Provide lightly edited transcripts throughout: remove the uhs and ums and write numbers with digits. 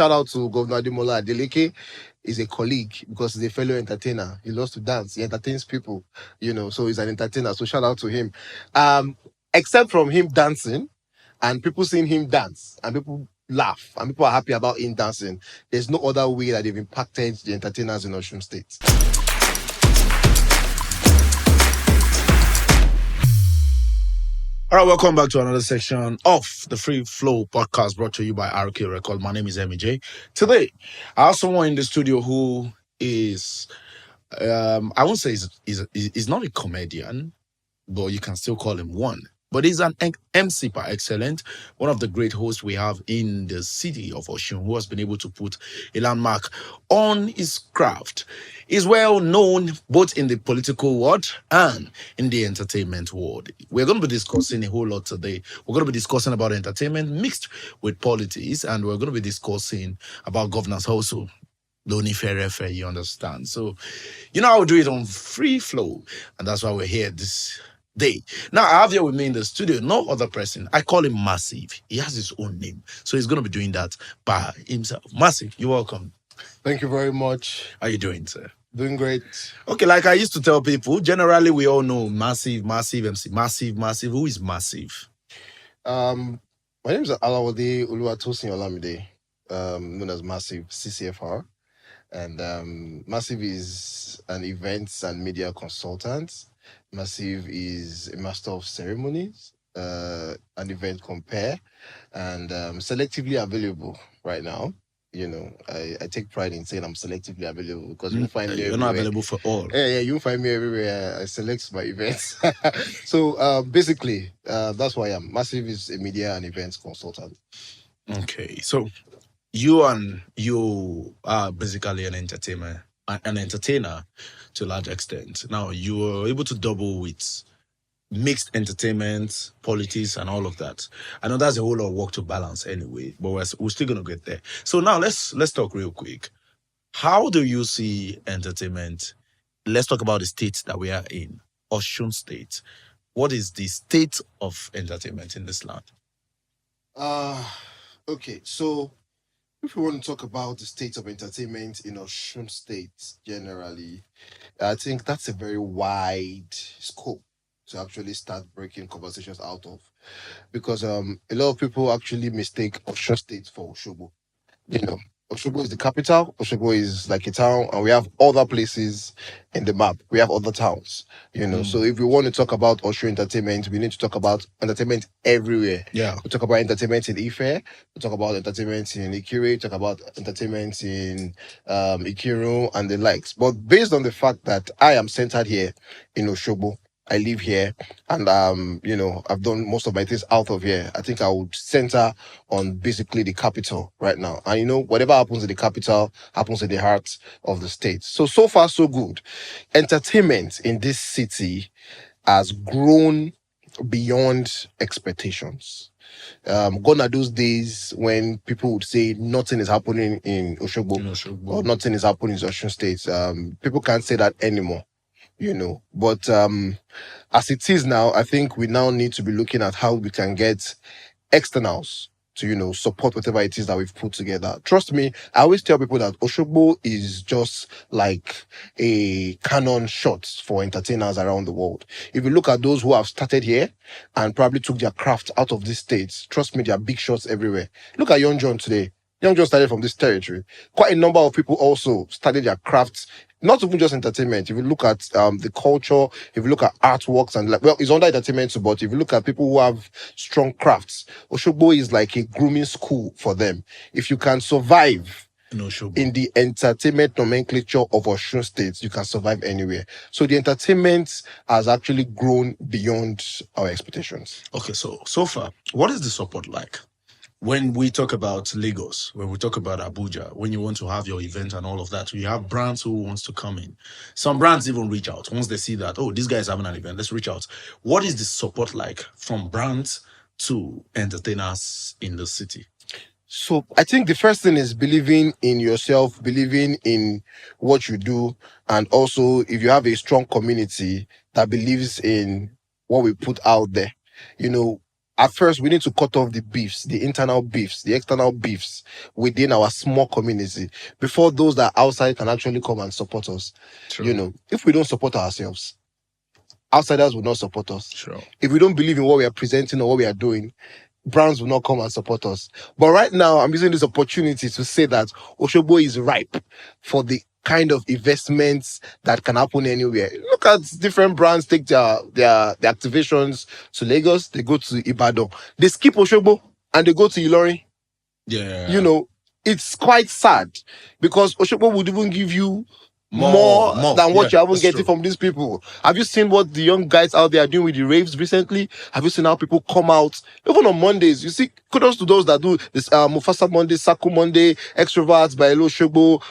shout out to Governor Ademola Adeleke. He's a colleague because he's a fellow entertainer. He loves to dance. He entertains people, so he's an entertainer. So shout out to him. Except from him dancing and people seeing him dance and people laugh and people are happy about him dancing, there's no other way that they've impacted the entertainers in Osun State. All right, welcome back to another section of the FreeFlow Podcast brought to you by RK Record. My name is MJ. Today, I have someone in the studio who is, I won't say he's not a comedian, but you can still call him one. But he's an MC par excellence, one of the great hosts we have in the city of Osun, who has been able to put a landmark on his craft. He's well known both in the political world and in the entertainment world. We're going to be discussing a whole lot today. We're going to be discussing about entertainment mixed with politics, and we're going to be discussing about governance also. Loni Fair, you understand? So, I will do it on free flow, and that's why we're here this day. Now, I have here with me in the studio no other person. I call him Massive. He has his own name, so he's going to be doing that by himself. Massive, you're welcome. Thank you very much. How you doing, sir? Doing great. Okay, like I used to tell people, generally we all know Massive MC. Massive. Who is Massive? My name is Alawode Oluwatosin Olamide, known as Massive CCFR. And Massive is an events and media consultant. Massive is a master of ceremonies, an event compare, and selectively available right now. I take pride in saying I'm selectively available because you find me you're not available for all. Yeah, you find me everywhere. I select my events. So basically, that's why I am. Massive is a media and events consultant. Okay, so you are basically an entertainer to a large extent. Now you were able to double with mixed entertainment, politics, and all of that. I know that's a whole lot of work to balance anyway, but we're still gonna get there. So now let's talk real quick. How do you see entertainment? Let's talk about the state that we are in, Osun State. What is the state of entertainment in this land? Okay, so if we want to talk about the state of entertainment in Osun State generally, I think that's a very wide scope to actually start breaking conversations out of, because a lot of people actually mistake Osun State for Osogbo. Osogbo is the capital. Osogbo is like a town, and we have other places in the map. We have other towns. So if we want to talk about Osun entertainment, we need to talk about entertainment everywhere. Yeah. We talk about entertainment in Ife. We talk about entertainment in Ikire. Talk about entertainment in Ikiru and the likes. But based on the fact that I am centered here in Osogbo, I live here, and I've done most of my things out of here. I think I would center on basically the capital right now. And whatever happens in the capital happens in the heart of the state. So far so good. Entertainment in this city has grown beyond expectations. Gone are those days when people would say nothing is happening in Osogbo, or nothing is happening in Osun State. People can't say that anymore. But as it is now, I think we now need to be looking at how we can get externals to, support whatever it is that we've put together. Trust me, I always tell people that Osogbo is just like a cannon shot for entertainers around the world. If you look at those who have started here and probably took their craft out of these states, trust me, there are big shots everywhere. Look at Young John today. Young John started from this territory. Quite a number of people also started their crafts, not even just entertainment. If you look at the culture, if you look at artworks and it's under entertainment too, but if you look at people who have strong crafts, Osogbo is like a grooming school for them. If you can survive in the entertainment nomenclature of Osun State, you can survive anywhere. So the entertainment has actually grown beyond our expectations. Okay, so far, what is the support like? When we talk about Lagos, when we talk about Abuja, when you want to have your event and all of that, you have brands who wants to come in. Some brands even reach out. Once they see that, this guy is having an event, let's reach out. What is the support like from brands to entertainers in the city? So I think the first thing is believing in yourself, believing in what you do. And also, if you have a strong community that believes in what we put out there, at first we need to cut off the beefs, the internal beefs, the external beefs within our small community before those that are outside can actually come and support us. You True. know, if we don't support ourselves, outsiders will not support us. Sure. If we don't believe in what we are presenting or what we are doing, brands will not come and support us. But right now, I'm using this opportunity to say that Oshobo is ripe for the kind of investments that can happen anywhere. Look at different brands take their activations to Lagos, they go to Ibadan, they skip Oshobo and they go to Ilorin. Yeah. You know, it's quite sad because Oshobo would even give you more than what you're even getting from these people. Have you seen what the young guys out there are doing with the raves recently? Have you seen how people come out even on Mondays? You see, kudos to those that do this Mufasa Monday, Saku Monday, Extroverts by Elo Shobo,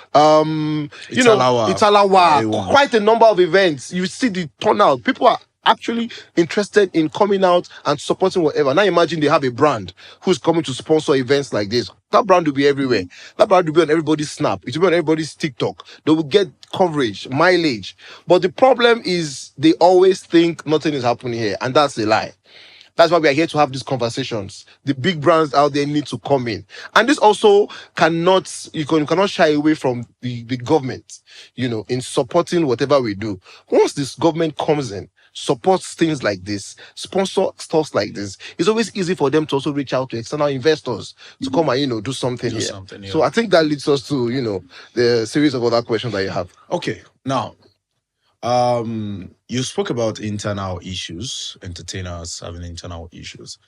you know, Italawa, quite a number of events. You see the turnout. People are actually interested in coming out and supporting whatever. Now imagine they have a brand who's coming to sponsor events like this. That brand will be everywhere. That brand will be on everybody's Snap. It will be on everybody's TikTok. They will get coverage, mileage. But the problem is they always think nothing is happening here, and that's a lie. That's why we are here to have these conversations. The big brands out there need to come in. And this also cannot shy away from the government, you know, in supporting whatever we do. Once this government comes in, supports things like this, sponsor stuff like this, it's always easy for them to also reach out to external investors to come and, you know, do something here. So I think that leads us to, you know, the series of other questions that you have. Okay. Now, you spoke about internal issues, entertainers having internal issues.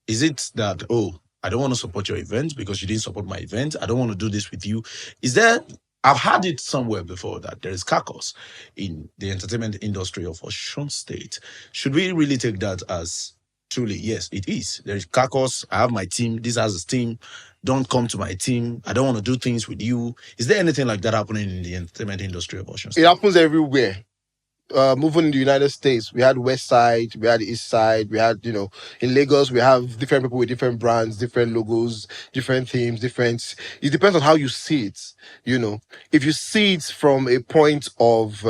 Is it that, oh, I don't want to support your event because you didn't support my event? I don't want to do this with you. Is there, I've had it somewhere before that there is caucus in the entertainment industry of Osun State. Should we really take that as truly, yes, it is. There is caucus. I have my team. This has a team. Don't come to my team. I don't want to do things with you. Is there anything like that happening in the entertainment industry of Osun State? It happens everywhere. Moving in the United States, we had West Side, we had East Side, we had, you know, in Lagos, we have different people with different brands, different logos, different themes, different. It depends on how you see it. You know, if you see it from a point of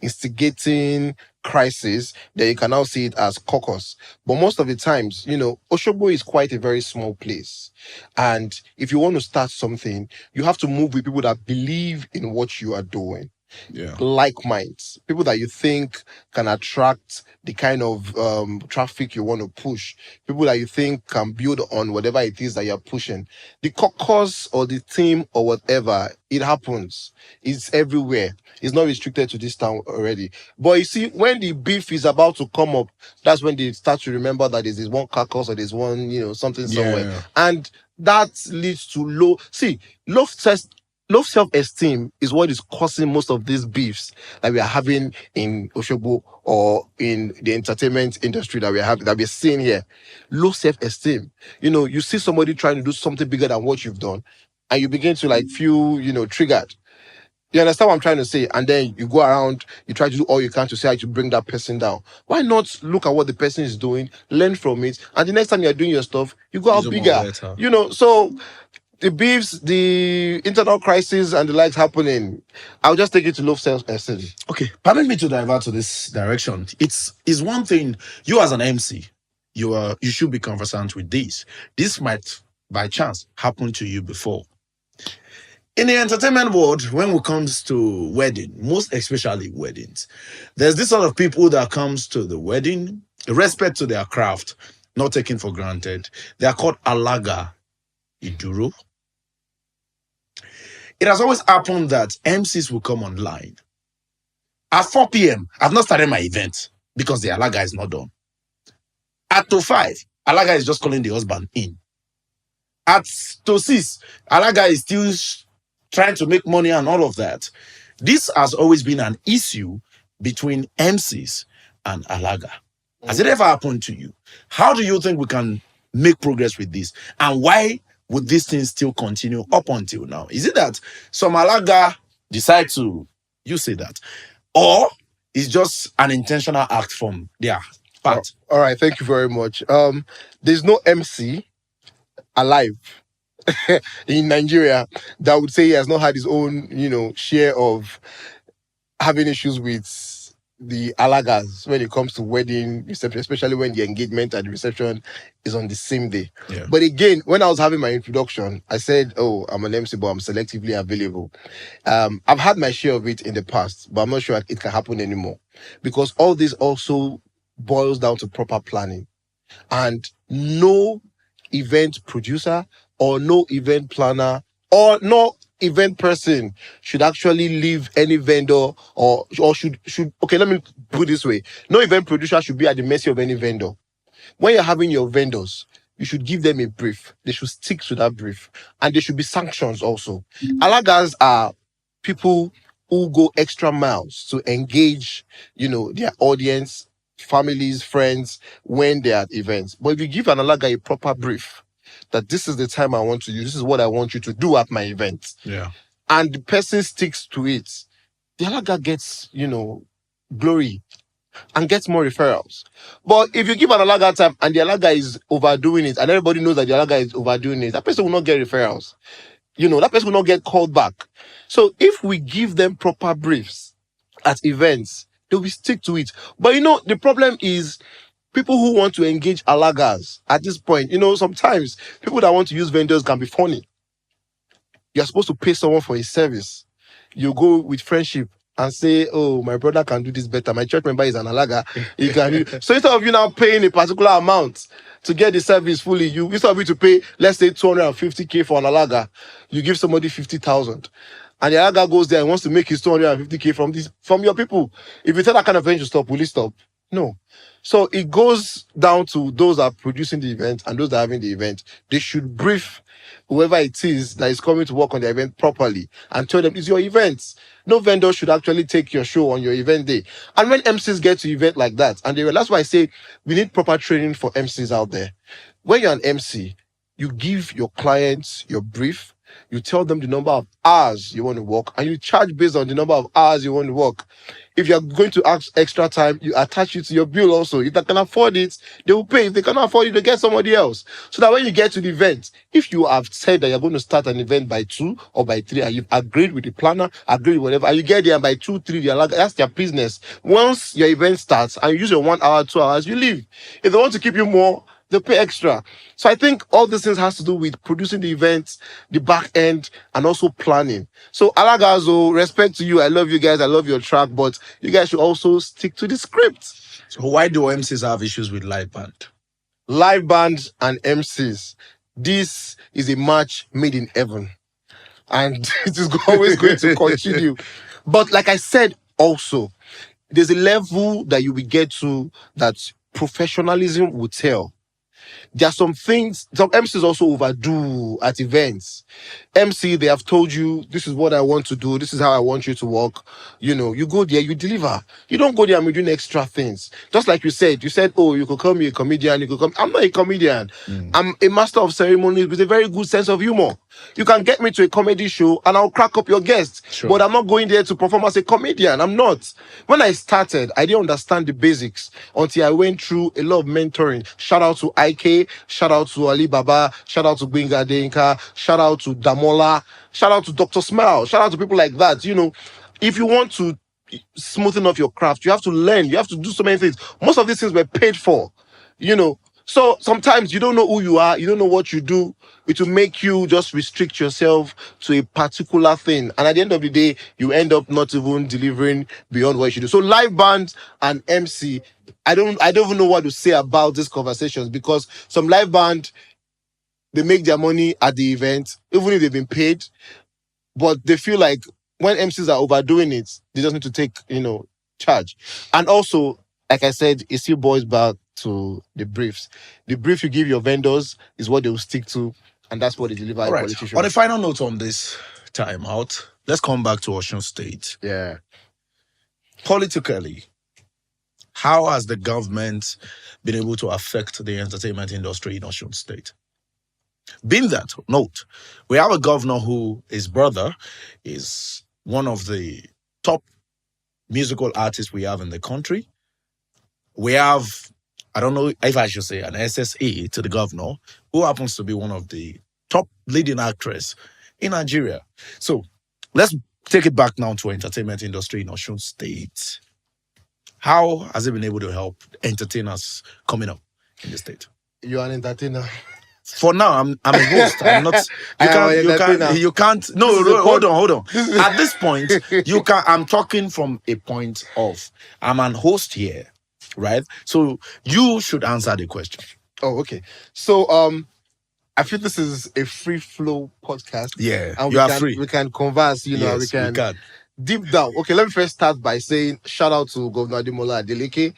instigating crisis, then you can now see it as caucus. But most of the times, you know, Oshobo is quite a very small place. And if you want to start something, you have to move with people that believe in what you are doing. Yeah. Like minds, people that you think can attract the kind of traffic you want to push, people that you think can build on whatever it is that you're pushing. The caucus or the team or whatever, it happens. It's everywhere. It's not restricted to this town already. But you see, when the beef is about to come up, that's when they start to remember that there's this one caucus or there's one, you know, something somewhere. And that leads to low self-esteem is what is causing most of these beefs that we are having in Oshobo or in the entertainment industry that we're seeing here. Low self-esteem. You know, you see somebody trying to do something bigger than what you've done, and you begin to like feel, you know, triggered. You understand what I'm trying to say? And then you go around, you try to do all you can to say how to bring that person down. Why not look at what the person is doing, learn from it, and the next time you're doing your stuff, you go out bigger. You know, so the beefs, the internal crisis, and the likes happening, I'll just take it to low self-esteem. Okay, permit me to divert to this direction. It's one thing, you as an MC, you should be conversant with this. This might, by chance, happen to you before. In the entertainment world, when it comes to wedding, most especially weddings, there's this sort of people that comes to the wedding, respect to their craft, not taken for granted. They are called alaga iduro. It has always happened that MCs will come online. At 4 p.m., I've not started my event because the alaga is not done. At 5, alaga is just calling the husband in. At 6, alaga is still trying to make money and all of that. This has always been an issue between MCs and alaga. Has it ever happened to you? How do you think we can make progress with this? And why would these things still continue up until now? Is it that some alaga decide to, you say that, or it's just an intentional act from their part? All right, thank you very much. There's no MC alive in Nigeria that would say he has not had his own, you know, share of having issues with the alagas when it comes to wedding reception, especially when the engagement and the reception is on the same day. Yeah. But again, when I was having my introduction, I said, "Oh, I'm an MC, but I'm selectively available." I've had my share of it in the past, but I'm not sure it can happen anymore because all this also boils down to proper planning, and no event producer or no event planner or no event person should actually leave any vendor or should okay, let me put it this way. No event producer should be at the mercy of any vendor. When you're having your vendors, you should give them a brief. They should stick to that brief. And there should be sanctions also. Alagas are people who go extra miles to engage, their audience, families, friends, when they're at events. But if you give an alaga a proper brief, that this is the time I want to use, this is what I want you to do at my event, Yeah. and the person sticks to it, the alaga gets, glory and gets more referrals. But if you give an alaga time and the alaga is overdoing it, and everybody knows that the alaga is overdoing it, that person will not get referrals. That person will not get called back. So if we give them proper briefs at events, they will stick to it. But the problem is people who want to engage alagas at this point, sometimes people that want to use vendors can be funny. You're supposed to pay someone for a service. You go with friendship and say, "Oh, my brother can do this better. My church member is an alaga. He can do." So instead of you now paying a particular amount to get the service fully, you instead of you to pay, let's say 250K for an alaga, you give somebody 50,000. And the alaga goes there and wants to make his 250K from your people. If you tell that kind of thing to stop, will he stop? No. So it goes down to those that are producing the event and those that are having the event. They should brief whoever it is that is coming to work on the event properly and tell them it's your event. No vendor should actually take your show on your event day. And when MCs get to event like that, and that's why I say we need proper training for MCs out there. When you're an MC, you give your clients your brief, you tell them the number of hours you want to work, and you charge based on the number of hours you want to work. If you're going to ask extra time, you attach it to your bill also. If they can afford it, they will pay. If they cannot afford it, they get somebody else. So that when you get to the event, if you have said that you're going to start an event by 2 or by 3, and you've agreed with the planner, agreed with whatever, and you get there and by 2, 3, that's their business. Once your event starts and you use your 1 hour, 2 hours, you leave. If they want to keep you more, they pay extra. So I think all these things has to do with producing the events, the back end, and also planning. So Alagazo, respect to you. I love you guys. I love your track, but you guys should also stick to the script. So why do MCs have issues with live band? Live bands and MCs. This is a match made in heaven. And it is always going to continue. But like I said, also, there's a level that you will get to that professionalism will tell. There are some things some MCs also overdo at events. MC, they have told you, this is what I want to do, this is how I want you to work. You go there, you deliver. You don't go there and be doing extra things. Just like you said, "Oh, you could call me a comedian, you could come." I'm not a comedian. I'm a master of ceremonies with a very good sense of humor. You can get me to a comedy show and I'll crack up your guests. Sure. But I'm not going there to perform as a comedian. I'm not. When I started, I didn't understand the basics until I went through a lot of mentoring. Shout out to IK, shout out to Ali Baba, shout out to Gbenga Denka, shout out to Damola, shout out to Dr. Smile, shout out to people like that. If you want to smoothen off your craft, you have to learn, you have to do so many things. Most of these things were paid for. So sometimes you don't know who you are, you don't know what you do. It will make you just restrict yourself to a particular thing. And at the end of the day, you end up not even delivering beyond what you should do. So live band and MC, I don't even know what to say about these conversations, because some live band, they make their money at the event, even if they've been paid, but they feel like when MCs are overdoing it, they just need to take, charge. And also, like I said, it still boils back to the briefs. The brief you give your vendors is what they will stick to, and that's what they deliver. All right. On a final note on this time out, let's come back to Osun State. Yeah. Politically, how has the government been able to affect the entertainment industry in Osun State? Being that note, we have a governor who, his brother, is one of the top musical artists we have in the country. We have, I don't know if I should say, an SSA to the governor, who happens to be one of the top leading actress in Nigeria. So let's take it back now to entertainment industry in Osun State. How has it been able to help entertainers coming up in the state? You are an entertainer. For now, I'm a host. I'm not. I You am can't. an entertainer. You can't. This No, is a no, hold pod. on, hold on. This is At this point, you can. I'm talking from a point of I'm an host here, right? So you should answer the question. Oh, okay. So I feel this is a free flow podcast. Yeah, And you are free. we can converse, you know, and we Yes, we can can. deep down. Okay, let me first start by saying shout out to Governor Ademola Adeleke.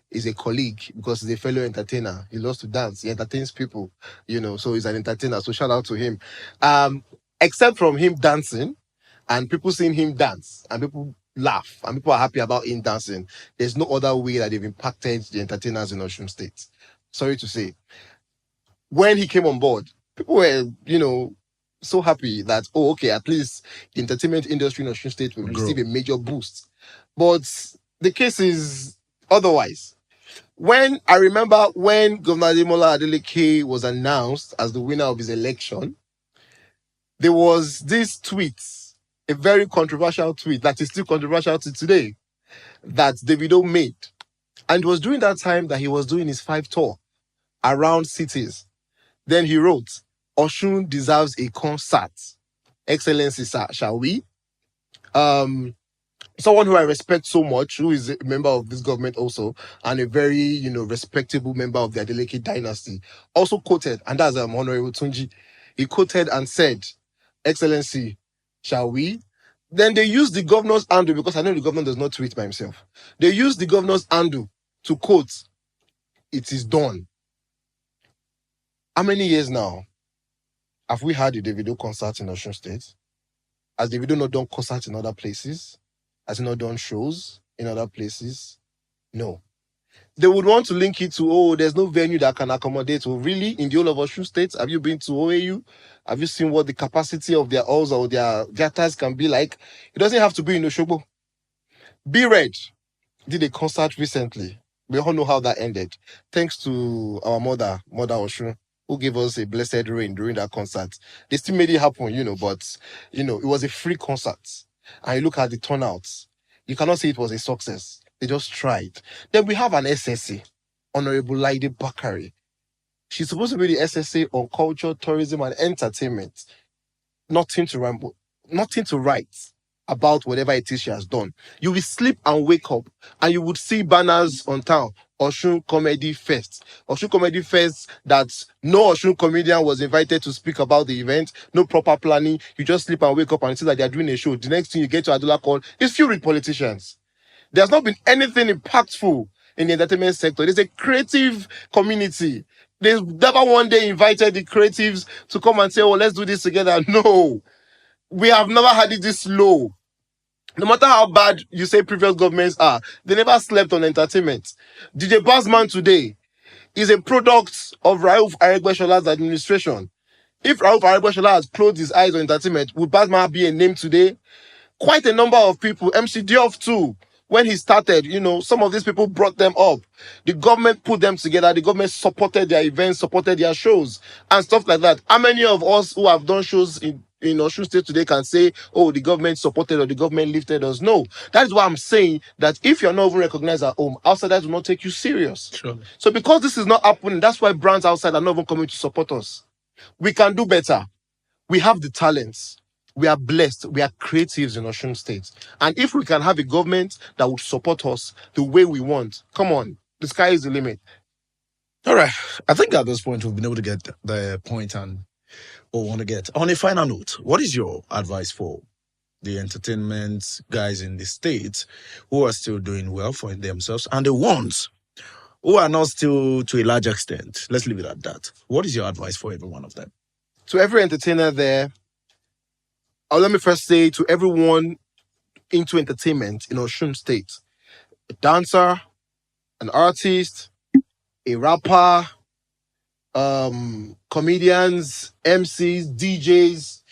He's a colleague because he's a fellow entertainer. He loves to dance. He entertains people, you know, so he's an entertainer. So shout out to him. Except from him dancing and people seeing him dance and people laugh and people are happy about him dancing, there's no other way that they've impacted the entertainers in Osun State. Sorry to say. When he came on board, people were, you know, so happy that, oh, okay, at least the entertainment industry in Osun State will receive a major boost. But the case is otherwise. When I remember when Governor Ademola Adeleke was announced as the winner of his election, there was this tweet, a very controversial tweet that is still controversial to today, that Davido made. And it was during that time that he was doing his 5 tour around cities. Then he wrote, Osun deserves a concert. Excellency, sir, shall we? Someone who I respect so much, who is a member of this government also, and a very, you know, respectable member of the Adeleke dynasty, also quoted, and that's Honorable Tunji. He quoted and said, Excellency, shall we? Then they used the governor's handle, because I know the governor does not tweet by himself. They used the governor's handle to quote, it is done. How many years now have we had a Davido concert in Osun State? Has Davido not done concerts in other places? Has he not done shows in other places? No. They would want to link it to, oh, there's no venue that can accommodate. Well, really, in the whole of Osun State, have you been to OAU? Have you seen what the capacity of their halls or their theaters can be like? It doesn't have to be in Osogbo. Be Red did a concert recently. We all know how that ended. Thanks to our Mother Osun, who gave us a blessed rain during that concert. They still made it happen, you know, but, you know, it was a free concert. And you look at the turnouts, you cannot say it was a success. They just tried. Then we have an SSA, Honorable Laide Bakari. She's supposed to be the SSA on culture, tourism, and entertainment. Nothing to write about whatever it is she has done. You will sleep and wake up, and you would see banners on town. Osun Comedy Fest. Osun Comedy Fest that no Osun comedian was invited to speak about the event. No proper planning. You just sleep and wake up and see that they are doing a show. The next thing you get to Adula call is filled with politicians. There's not been anything impactful in the entertainment sector. It is a creative community. They never one day invited the creatives to come and say, oh, let's do this together. No. We have never had it this low. No matter how bad you say previous governments are, they never slept on entertainment. DJ Bassman today is a product of Rauf Aregbesol's administration. If Rauf Aregbesola has closed his eyes on entertainment, would Bassman be a name today? Quite a number of people, MC Diouf too, when he started, you know, some of these people brought them up. The government put them together. The government supported their events, supported their shows, and stuff like that. How many of us who have done shows in Osun State today can say, oh, the government supported or the government lifted us? No. That is why I'm saying that if you're not even recognized at home, outsiders will not take you serious. Sure. So because this is not happening, that's why brands outside are not even coming to support us. We can do better. We have the talents. We are blessed. We are creatives in Osun State. And if we can have a government that would support us the way we want, come on, the sky is the limit. All right. I think at this point we've been able to get the point and what we want to get. On a final note, what is your advice for the entertainment guys in the state who are still doing well for themselves and the ones who are not still to a large extent? Let's leave it at that. What is your advice for every one of them? To every entertainer there, let me first say to everyone into entertainment in Osun State, a dancer, an artist, a rapper, comedians, MCs, DJs,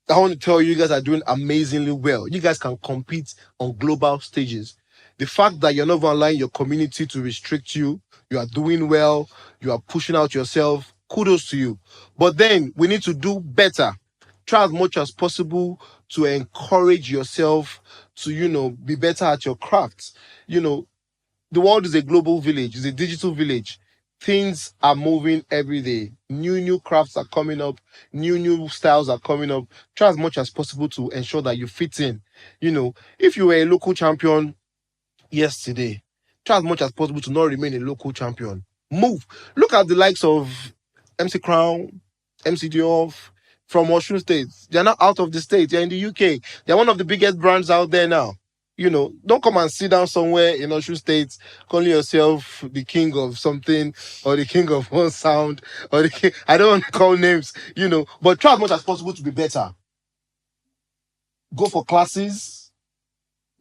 I want to tell you, you guys are doing amazingly well. You guys can compete on global stages. The fact that you're not allowing your community to restrict you, you are doing well, you are pushing out yourself, kudos to you. But then we need to do better. Try as much as possible to encourage yourself to, be better at your craft. The world is a global village, it's a digital village. Things are moving every day. New crafts are coming up, new styles are coming up. Try as much as possible to ensure that you fit in. If you were a local champion yesterday, try as much as possible to not remain a local champion. Move. Look at the likes of MC Crown, MC Diof from Osun State. They're not out of the state. They're in the UK. They're one of the biggest brands out there now. Don't come and sit down somewhere in Osun State, calling yourself the king of something or the king of one sound or the king. I don't want to call names, but try as much as possible to be better. Go for classes,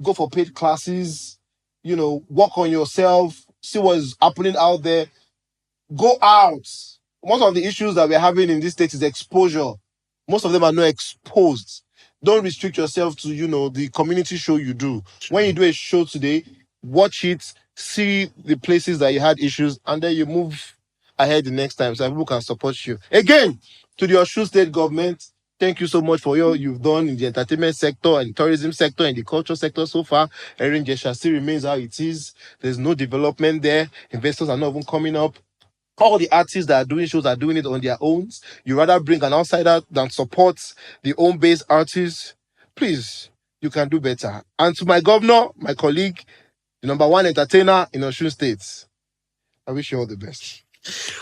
go for paid classes, work on yourself, see what is happening out there. Go out. Most of the issues that we're having in this state is exposure. Most of them are not exposed. Don't restrict yourself to, the community show you do. When you do a show today, watch it, see the places that you had issues, and then you move ahead the next time so people can support you. Again, to the Osun State government, thank you so much for all you've done in the entertainment sector and tourism sector and the culture sector so far. Erin Jesha still remains how it is. There's no development there. Investors are not even coming up. All the artists that are doing shows are doing it on their own. You rather bring an outsider than support the home-based artists. Please, you can do better. And to my governor, my colleague, the number one entertainer in Osun State, I wish you all the best.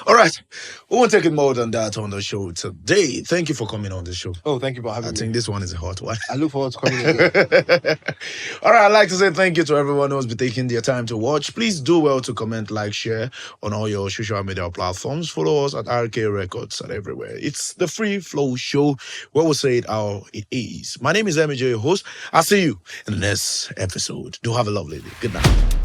All right. We won't take it more than that on the show today. Thank you for coming on the show. Oh, thank you for having I me. think this one is a hot one. I look forward to coming again. All right. I'd like to say thank you to everyone who's been taking their time to watch. Please do well to comment, like, share on all your social media platforms. Follow us at RK Records and everywhere. It's the Free Flow Show where we'll say it how it is. My name is MJ, your host. I'll see you in the next episode. Do have a lovely day. Good night.